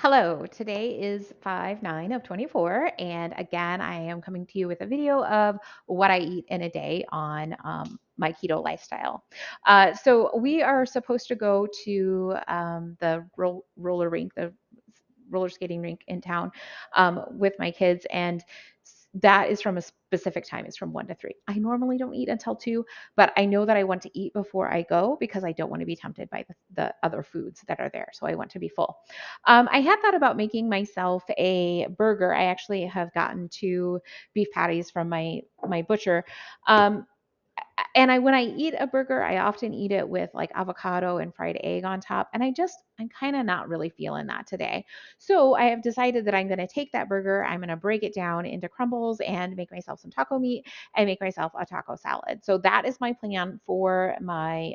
Hello, today is 5/9 of 24, and again, I am coming to you with a video of what I eat in a day on my keto lifestyle. So we are supposed to go to the roller rink, the roller skating rink in town with my kids, and that is from a specific time. It's from 1 to 3. I normally don't eat until 2, but I know that I want to eat before I go because I don't want to be tempted by the other foods that are there. So I want to be full. I had thought about making myself a burger. I actually have gotten 2 beef patties from my butcher. Um, and when I eat a burger, I often eat it with like avocado and fried egg on top. And I'm kind of not really feeling that today. So I have decided that I'm going to take that burger, I'm going to break it down into crumbles and make myself some taco meat and make myself a taco salad. So that is my plan for my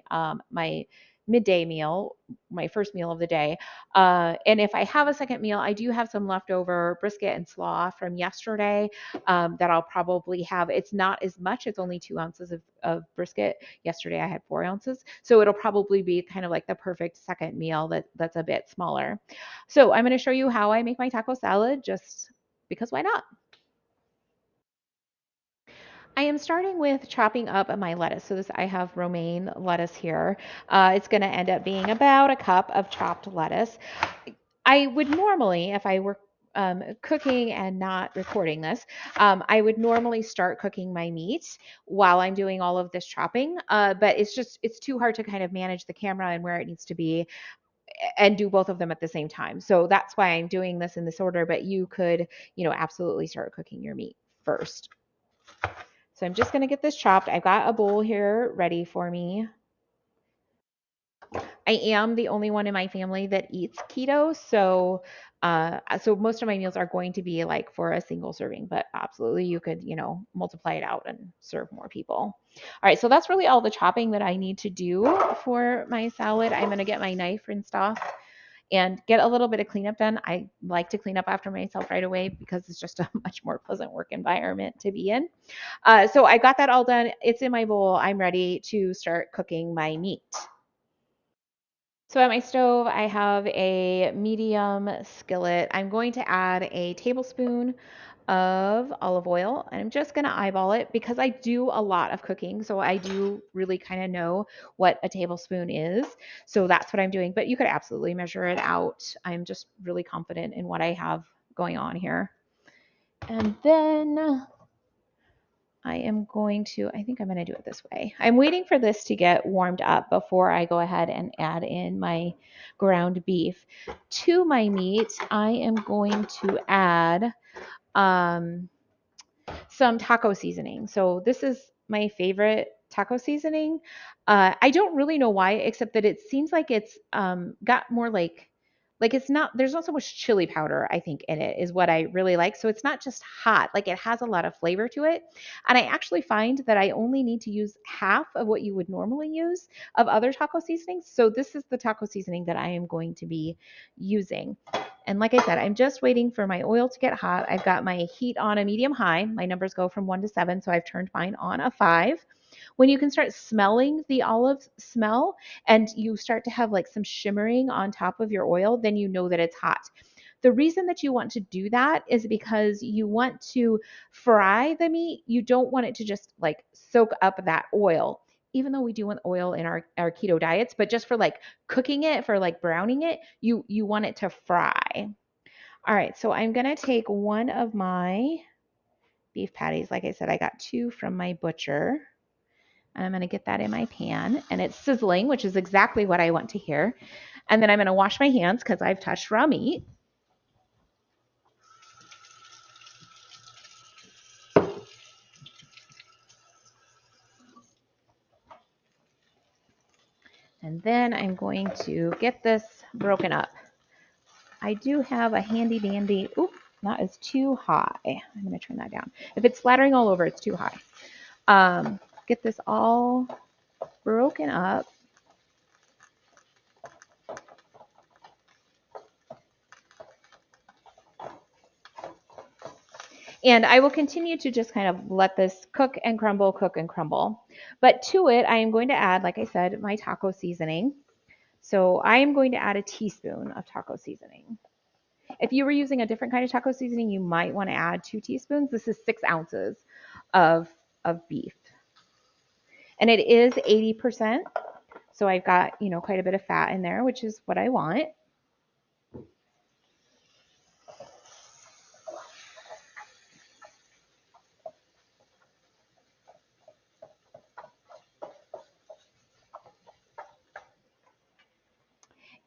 midday meal, my first meal of the day. And if I have a second meal, I do have some leftover brisket and slaw from yesterday that I'll probably have. It's not as much, it's only 2 ounces of brisket. Yesterday I had 4 ounces. So it'll probably be kind of like the perfect second meal that's a bit smaller. So I'm going to show you how I make my taco salad just because why not? I am starting with chopping up my lettuce. So I have romaine lettuce here. It's going to end up being about a cup of chopped lettuce. I would normally, if I were cooking and not recording this, I would normally start cooking my meat while I'm doing all of this chopping. But it's too hard to kind of manage the camera and where it needs to be and do both of them at the same time. So that's why I'm doing this in this order. But you could, absolutely start cooking your meat first. So I'm just going to get this chopped. I've got a bowl here ready for me. I am the only one in my family that eats keto, so most of my meals are going to be like for a single serving, but absolutely you could, multiply it out and serve more people. All right, so that's really all the chopping that I need to do for my salad. I'm going to get my knife rinsed off and get a little bit of cleanup done. I like to clean up after myself right away because it's just a much more pleasant work environment to be in. So I got that all done. It's in my bowl. I'm ready to start cooking my meat. So at my stove, I have a medium skillet. I'm going to add a tablespoon of olive oil, and I'm just going to eyeball it because I do a lot of cooking. So I do really kind of know what a tablespoon is. So that's what I'm doing. But you could absolutely measure it out. I'm just really confident in what I have going on here. And then I think I'm going to do it this way. I'm waiting for this to get warmed up before I go ahead and add in my ground beef. To my meat, I am going to add um, some taco seasoning. So this is my favorite taco seasoning. I don't really know why, except that it seems like it's got more like it's not there's not so much chili powder I think in it is what I really like. So it's not just hot, like it has a lot of flavor to it. And I actually find that I only need to use half of what you would normally use of other taco seasonings. So this is the taco seasoning that I am going to be using. And like I said, I'm just waiting for my oil to get hot. I've got my heat on a medium high. My numbers go from 1 to 7, so I've turned mine on a 5. When you can start smelling the olive smell and you start to have like some shimmering on top of your oil, then you know that it's hot. The reason that you want to do that is because you want to fry the meat. You don't want it to just like soak up that oil, even though we do want oil in our keto diets, but just for like cooking it, for like browning it, you want it to fry. All right, so I'm gonna take one of my beef patties. Like I said, I got 2 from my butcher. And I'm gonna get that in my pan, and it's sizzling, which is exactly what I want to hear. And then I'm gonna wash my hands because I've touched raw meat. And then I'm going to get this broken up. I do have a handy dandy, oop, that is too high. I'm gonna turn that down. If it's splattering all over, it's too high. Get this all broken up. And I will continue to just kind of let this cook and crumble, cook and crumble. But to it, I am going to add, like I said, my taco seasoning. So I am going to add a teaspoon of taco seasoning. If you were using a different kind of taco seasoning, you might want to add 2 teaspoons. This is 6 ounces of, of beef. And it is 80%. So I've got, quite a bit of fat in there, which is what I want.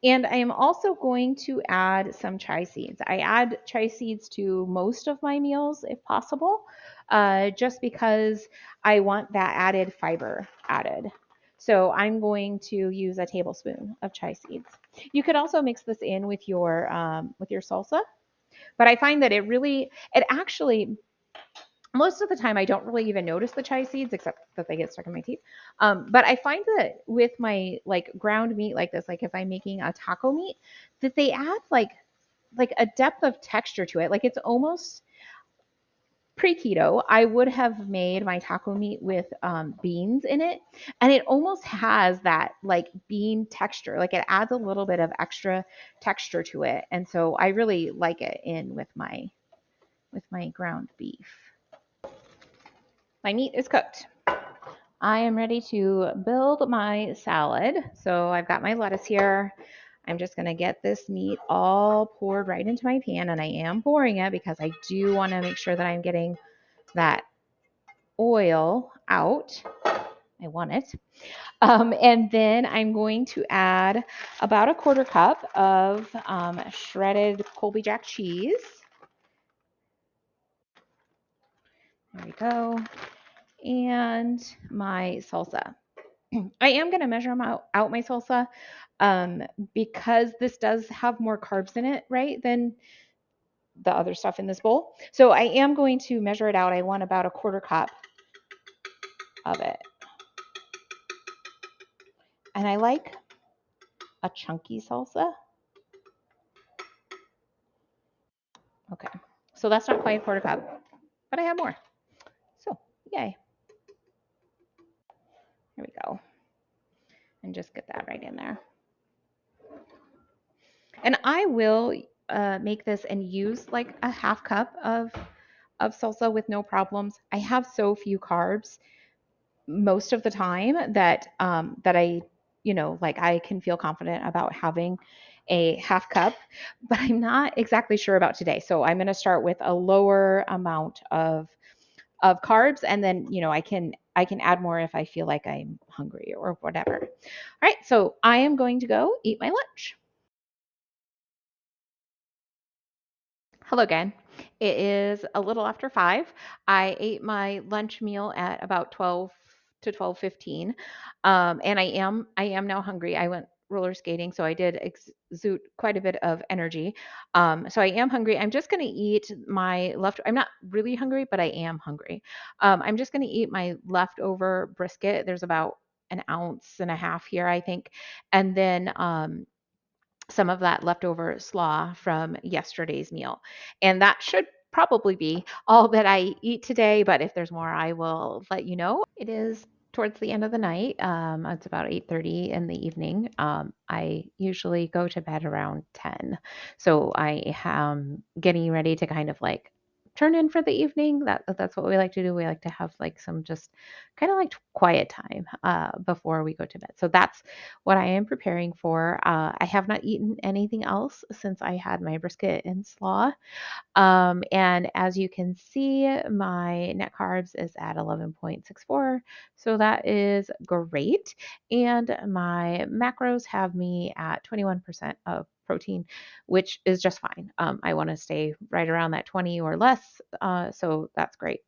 And I am also going to add some chia seeds. I add chia seeds to most of my meals if possible, just because I want that added fiber added. So I'm going to use a tablespoon of chia seeds. You could also mix this in with your salsa, but I find that it actually most of the time I don't really even notice the chia seeds except that they get stuck in my teeth. But I find that with my like ground meat like this, like if I'm making a taco meat, that they add like a depth of texture to it. Like it's almost pre-keto. I would have made my taco meat with beans in it, and it almost has that like bean texture. Like it adds a little bit of extra texture to it, and so I really like it in with my ground beef. My meat is cooked. I am ready to build my salad. So I've got my lettuce here. I'm just going to get this meat all poured right into my pan, and I am pouring it because I do want to make sure that I'm getting that oil out. I want it. And then I'm going to add about a quarter cup of shredded Colby Jack cheese. There we go. And my salsa. I am going to measure out my salsa um, because this does have more carbs in it, right, than the other stuff in this bowl. So I am going to measure it out. I want about a quarter cup of it. And I like a chunky salsa. Okay, so that's not quite a quarter cup, but I have more. So yay. Here we go. And just get that right in there. And I will make this and use like a half cup of salsa with no problems. I have so few carbs most of the time that I, like I can feel confident about having a half cup, but I'm not exactly sure about today. So I'm going to start with a lower amount of carbs, and then I can add more if I feel like I'm hungry or whatever. All right, so I am going to go eat my lunch. Hello again. It is a little after 5. I ate my lunch meal at about 12 to 12:15. And I am now hungry. I went roller skating, so I did exude quite a bit of energy. So I am hungry. I'm just going to eat my left. I'm not really hungry, but I am hungry. I'm just going to eat my leftover brisket. There's about an ounce and a half here, I think. And then some of that leftover slaw from yesterday's meal. And that should probably be all that I eat today, but if there's more, I will let you know. It is towards the end of the night. It's about 8:30 in the evening. I usually go to bed around 10. So I am getting ready to kind of like turn in for the evening. That's what we like to do. We like to have like some just kind of like quiet time before we go to bed. So that's what I am preparing for. I have not eaten anything else since I had my brisket and slaw. And as you can see, my net carbs is at 11.64. So that is great. And my macros have me at 21% of protein, which is just fine. I want to stay right around that 20 or less. So that's great.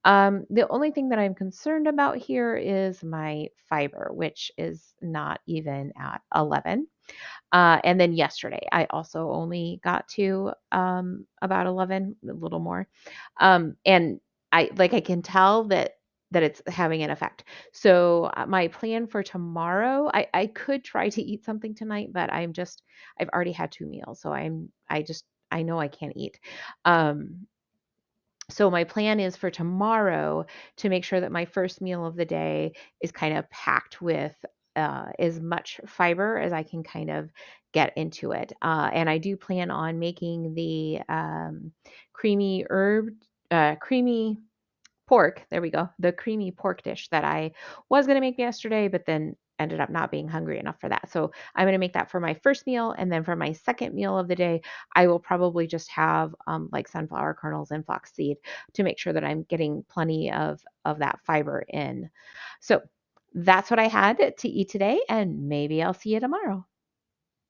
The only thing that I'm concerned about here is my fiber, which is not even at 11. And then yesterday, I also only got to about 11, a little more. And I can tell that it's having an effect. So my plan for tomorrow, I could try to eat something tonight, but I've already had 2 meals, so I know I can't eat. So my plan is for tomorrow to make sure that my first meal of the day is kind of packed with as much fiber as I can kind of get into it. And I do plan on making the creamy pork. There we go. The creamy pork dish that I was going to make yesterday, but then ended up not being hungry enough for that. So I'm going to make that for my first meal. And then for my second meal of the day, I will probably just have like sunflower kernels and flaxseed to make sure that I'm getting plenty of that fiber in. So that's what I had to eat today, and maybe I'll see you tomorrow.